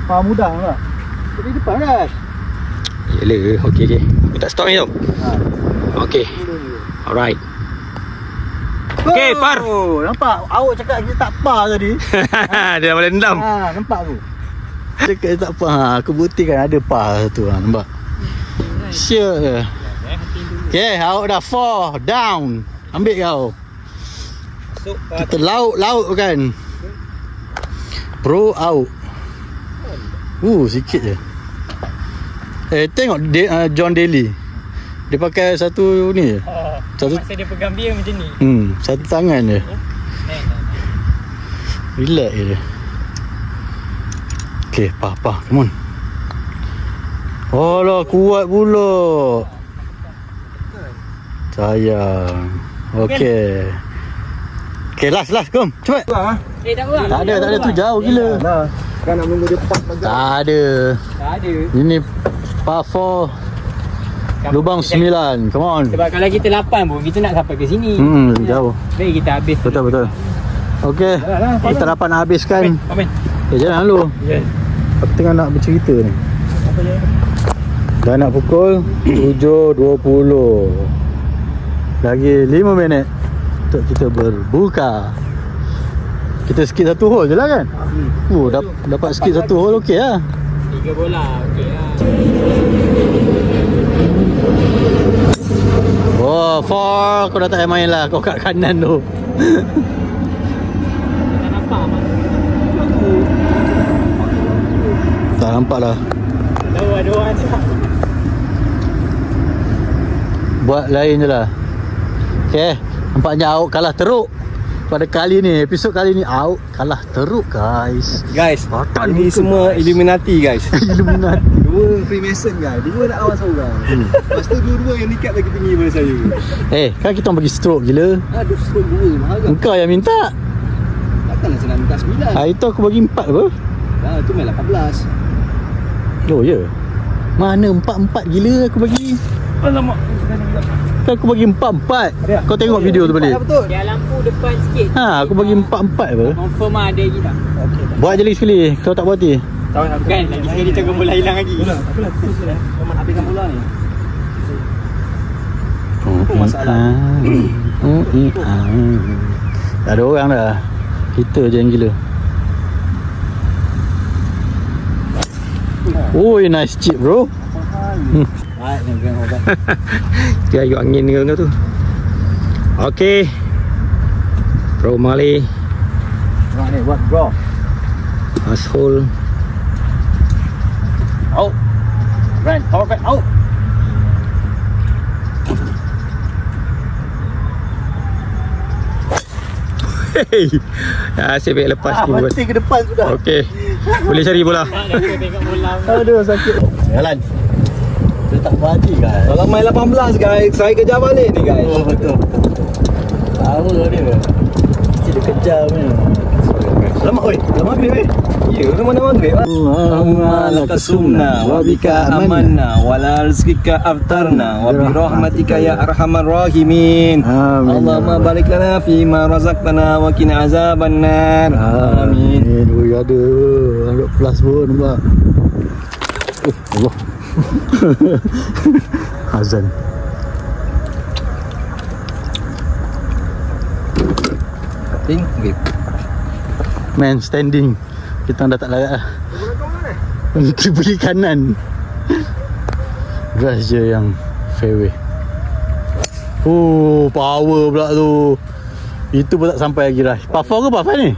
Speaker 1: Par mudah tak? Jadi depan kan?
Speaker 3: Yelah, okey. Aku tak stop ni tau. Okey. Alright. Okey, par.
Speaker 1: Oh, nampak? Awak cakap kita tak par tadi.
Speaker 3: Dia dah boleh dendam.
Speaker 1: Nampak tu? Cakap dia tak par. Aku buktikan ada par tu. Nampak? Sure. Okay, awak dah 4 down. Ambil kau. Kita laut kan. Pro out. Sikit je. Tengok John Daly. Dia pakai satu ni je.
Speaker 4: Masa dia pegang beer macam ni.
Speaker 1: Satu tangan je. Relax je dia. Okay, pa, come on. Alah, kuat pula. Sayang. Okay. Okay, last, come. Cepat.
Speaker 4: Tak orang.
Speaker 1: Tak ada tu jauh gila.
Speaker 2: Kan nak menunggu dia pas lagi.
Speaker 1: Tak ada. Ini par 4. Lubang 9. Come on.
Speaker 4: Sebab kalau kita 8 pun kita nak sampai ke sini.
Speaker 1: Jauh.
Speaker 4: Baik kita habis.
Speaker 1: Betul. Okey. Kita dapat nak habiskan.
Speaker 4: Amin.
Speaker 1: Jangan dulu. Aku tengah nak bercerita ni.
Speaker 4: Apa je?
Speaker 1: Dah nak pukul 7.20. Lagi 5 minit untuk kita berbuka. Kita skip satu hole je lah kan? Dapat skip satu hole okey lah.
Speaker 4: 3 bola okey lah.
Speaker 1: Oh, 4. Kau dah tak payah main lah. Kau kat kanan tu.
Speaker 4: Tak nampak mak.
Speaker 1: Tak nampak lah.
Speaker 4: Ada orang cakap.
Speaker 1: Buat lain je lah. Okay. Nampaknya awak kalah teruk. pada kali ni, episod kali ni out kalah teruk guys.
Speaker 2: Guys,
Speaker 1: Batal
Speaker 2: ini
Speaker 1: muka,
Speaker 2: semua
Speaker 1: guys.
Speaker 2: Illuminati guys.
Speaker 1: Illuminati.
Speaker 2: Dua Freemason guys. Dua nak lawan seorang. Lepas tu dua-dua yang nikat lagi tinggi daripada saya.
Speaker 1: Kan kita orang bagi stroke gila.
Speaker 2: Aduh, stroke dua mahal kan.
Speaker 1: Engkau yang minta.
Speaker 2: Takkanlah saya nak minta 9.
Speaker 1: Hari tu aku bagi 4 apa?
Speaker 2: Tu main 18.
Speaker 1: Oh ya. Mana 4-4 gila aku bagi.
Speaker 2: Alamak.
Speaker 1: Kan aku bagi 4-4. Kau tengok video tu balik.
Speaker 2: Betul.
Speaker 4: Dia lampu depan sikit.
Speaker 1: Aku bagi 4-4 apa?
Speaker 4: Confirm ada lagi tak?
Speaker 1: Buat je lagi sekali. Kau tak buat hati.
Speaker 4: Kan lagi sekali tengok bola hilang lagi.
Speaker 2: Memang habiskan bola ni.
Speaker 1: Masalah. Tak ada orang dah. Kita je yang gila. Oh, nice chip bro.
Speaker 2: Baik ni kan orang.
Speaker 3: Dia ayuh angin ke tu. Okay, Bro Mali
Speaker 2: Buat ni, buat bro.
Speaker 3: Asshole.
Speaker 2: Out. Brand, power back out.
Speaker 3: Hey, asyik baik lepas ni buat.
Speaker 2: Mati ke depan sudah.
Speaker 3: Okay, boleh cari bola.
Speaker 4: Tengok bola.
Speaker 2: Aduh, sakit.
Speaker 1: Jalan. Dia tak buat hati guys.
Speaker 2: Kalau main 18 guys, saya kejar balik ni guys.
Speaker 1: Oh betul. Power dia. Kita kejar punya. Lama oi. Lama habis weh.
Speaker 2: Ya, mana maghrib. Allahumma laka sumna wa bika amanna wa la rizqika aftarna wa bi rahmatika ya arhamar rahimin.
Speaker 1: Amin.
Speaker 2: Allahumma barik lana fi ma razaqtana wa qina azaban nar. Amin.
Speaker 1: Oi ada 100 plus pun nampak. Allah. Azan.
Speaker 2: Ting, okay.
Speaker 1: Man standing. Kita dah tak larat lah. Kita beli kanan. Grass je yang fairway. Oh, power pula tu. Itu pun tak sampai lagi Rash. Par 4 ke par 5 ni?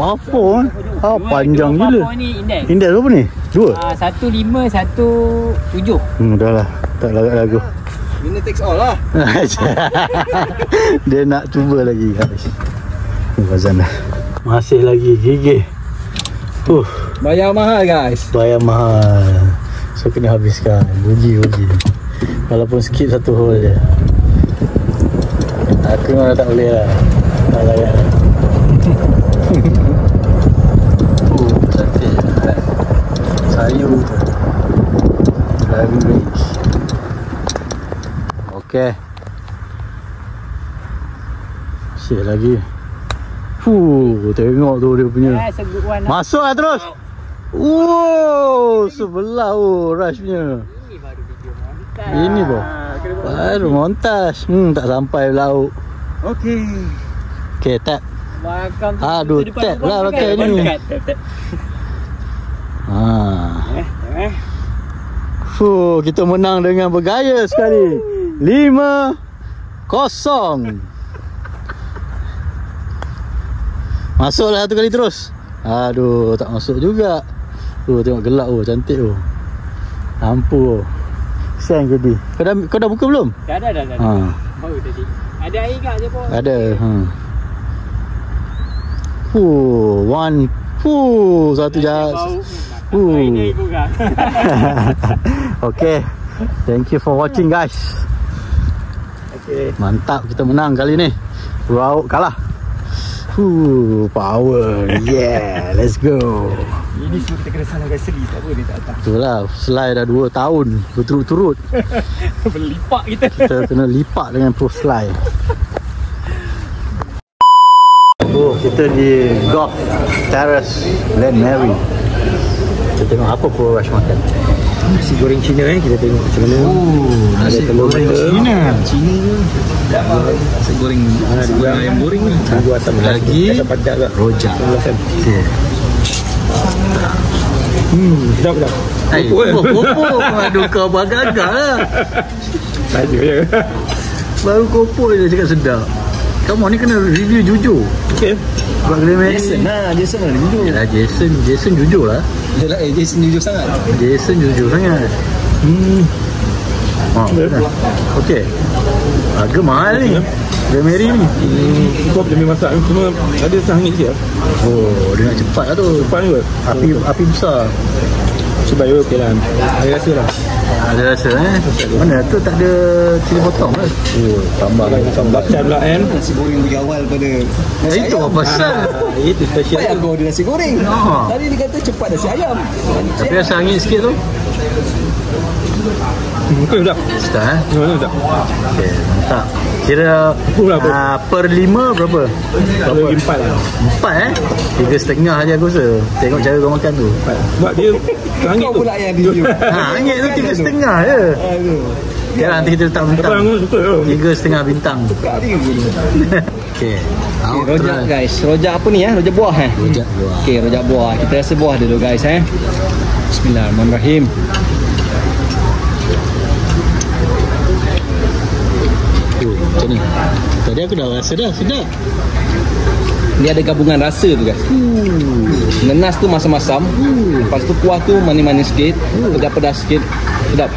Speaker 1: Par 4 panjang gila.
Speaker 4: Par 4 ni index.
Speaker 1: Index berapa ni? 2?
Speaker 4: 15, 17.
Speaker 1: Dah lah. Tak larat lagu.
Speaker 2: Winner takes all lah.
Speaker 1: Dia nak cuba lagi guys. Azan dah. Masih lagi gigih.
Speaker 2: Bayar mahal guys.
Speaker 1: Bayar mahal. So kena habiskan. Rugi. Walaupun skip satu hole je. Aku memang tak boleh lah. Tak layak. Cantik. Sayur tu. Driving range. Okay. Syek lagi. Tengok tu dia punya.
Speaker 4: That's a good one.
Speaker 1: Masuk lah terus. Sebelah Rush punya.
Speaker 4: Ini baru video montaj.
Speaker 1: Ini baru montas. Tak sampai lauk.
Speaker 2: Okay.
Speaker 1: Okay, tap.
Speaker 4: Welcome to
Speaker 1: Aduh,
Speaker 4: depan
Speaker 1: tap
Speaker 4: depan
Speaker 1: lah
Speaker 4: depan
Speaker 1: pakai
Speaker 4: depan
Speaker 1: ni.
Speaker 4: dekat.
Speaker 1: Kita menang dengan bergaya sekali. 5-0. Masuklah satu kali terus. Aduh, tak masuk juga. Tengok gelap cantik tu. Lampu. Kesian jadi. Kau dah buka belum?
Speaker 4: Dah. Baru tadi. Ada air kat je pun.
Speaker 1: Ada. Satu jas.
Speaker 4: Ini kurang.
Speaker 1: Okay. Thank you for watching guys.
Speaker 2: Okay.
Speaker 1: Mantap kita menang kali ni. Rauk kalah. Power. Yeah, let's go.
Speaker 2: Ini semua kita kena salahkan seri. Tak apa dia tak datang.
Speaker 1: Itulah, Sly dah 2 tahun berturut-turut.
Speaker 4: Berlipat kita.
Speaker 1: Kita kena lipat dengan Pro Sly. Kita di Golf Terrace Land Mary. Kita tengok apa Pro Rush makan.
Speaker 3: Nasi goreng Cina kita tengok macam mana.
Speaker 1: Nasi goreng Cina.
Speaker 3: Nasi goreng ayam goreng ni. Tunggu asam
Speaker 1: Lagi
Speaker 3: asam padat tak.
Speaker 1: rojak.
Speaker 3: Sedap tak?
Speaker 1: Kopok. Aduh kau bagagak lah.
Speaker 3: Tanya je.
Speaker 1: Baru kopok je cakap sedap. Come on, ni kena review jujur.
Speaker 3: Okay.
Speaker 1: Buat Glen Mary.
Speaker 2: Jason mana jujur.
Speaker 1: Yalah Jason jujur lah.
Speaker 2: Jason jujur sangat.
Speaker 1: Jason jujur sangat. Okey. Harga mahal ni. Mary ni.
Speaker 3: Kau boleh masak cuma ada sehangit sikit.
Speaker 1: Oh, dia nak cepat lah tu.
Speaker 3: Cepat ni kot.
Speaker 1: Api besar.
Speaker 3: Sebab okey lah. Saya rasa lah.
Speaker 1: Ada rasa Mana tu tak ada cili potong ke? Oh, tambah
Speaker 3: Bakar pula kan.
Speaker 2: Nasi goreng lebih awal pada nasi
Speaker 1: itu apa pasal?
Speaker 3: Itu special.
Speaker 2: Payah kau ada nasi goreng.
Speaker 1: Oh.
Speaker 2: Tadi dia kata cepat nasi ayam.
Speaker 1: Tapi rasa angin sikit tu.
Speaker 3: Okey sedap.
Speaker 1: Sedap
Speaker 3: Sedap.
Speaker 1: Okey, mantap. Kira per 5 berapa?
Speaker 3: Kalau lagi 4 lah.
Speaker 1: 4 3.5 je aku rasa. Tengok cara kau makan tu.
Speaker 3: Sebab dia sehangit
Speaker 2: Kau
Speaker 3: tu.
Speaker 2: pula yang review.
Speaker 1: Angin tu 3.5 je. Sekarang nanti kita letak bintang.
Speaker 3: Abang suka tu.
Speaker 1: 3.5 bintang.
Speaker 2: Kak dia dulu.
Speaker 1: Okey.
Speaker 2: Rojak guys. Rojak apa ni Rojak buah
Speaker 1: Rojak buah.
Speaker 2: Okey, rojak buah. Kita rasa buah dulu guys Bismillahirrahmanirrahim.
Speaker 1: Macam ni. Tadi aku dah rasa dah sedap.
Speaker 2: Dia ada gabungan rasa tu guys. Nenas tu masam-masam. Lepas tu kuah tu manis-manis sikit. Pedas-pedas sikit. Sedap.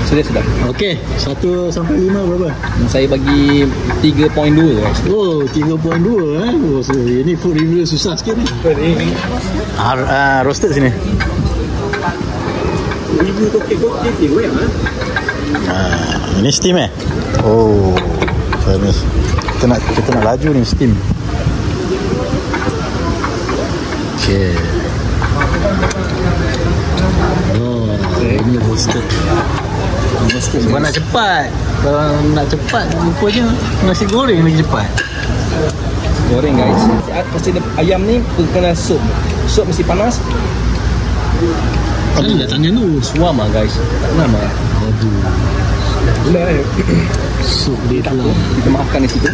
Speaker 2: Sedap.
Speaker 1: Okey, 1 sampai 5 berapa?
Speaker 2: Saya bagi 3.2 guys.
Speaker 1: Oh, 3.2 Oh, so ini food review susah sikit ni. Roasted sini. Ini steam Oh, kita nak laju ni steam. Okey. Oh, ini roasted. Sebab nak cepat. Kalau nak cepat, rupanya nasi goreng lagi cepat.
Speaker 2: Goreng guys. Pasti ayam ni kena sup. Sup mesti panas.
Speaker 1: Kan dah tangan tu.
Speaker 2: Suam guys. Tak kenal
Speaker 1: Aduh. Sup dia tu.
Speaker 2: Kita maafkan di situ.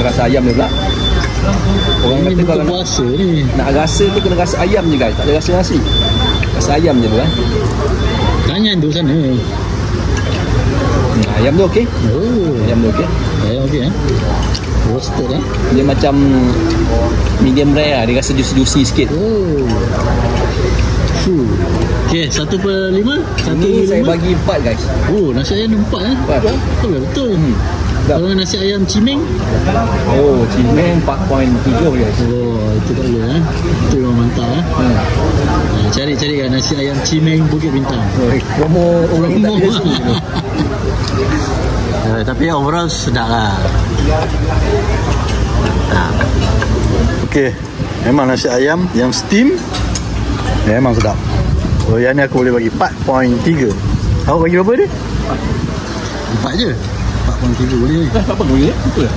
Speaker 2: Rasa ayam dia pula. Orang
Speaker 1: Ini
Speaker 2: kata
Speaker 1: bukan
Speaker 2: kalau
Speaker 1: puasa ni.
Speaker 2: nak rasa tu kena rasa ayam je guys. Tak ada rasa nasi. Rasa ayam je tu
Speaker 1: Tangan tu sana.
Speaker 2: Ayam tu okey.
Speaker 1: Oh,
Speaker 2: Ayam tu okey.
Speaker 1: ayam okey Roasted
Speaker 2: Dia macam medium rare lah. Dia rasa juicy sikit.
Speaker 1: Oh. Okey, 1/5?
Speaker 2: Ini saya bagi 4 guys.
Speaker 1: Oh, nasi ayam 4
Speaker 2: 4.
Speaker 1: Betul. Kalau nasi ayam cimeng?
Speaker 2: Oh, cimeng 4.7 guys.
Speaker 1: Oh, itu tak boleh Itu memang mantap Cari kan nasi ayam cimeng Bukit Bintang.
Speaker 2: Promo orang tak ada sini.
Speaker 1: Tapi overall sedap lah. Mantap. Okey, memang nasi ayam yang steam memang sedap. So yang ni aku boleh bagi 4.3. Awak bagi berapa dia? 4 je. 4.3 boleh ni.
Speaker 2: Apa boleh? Betul.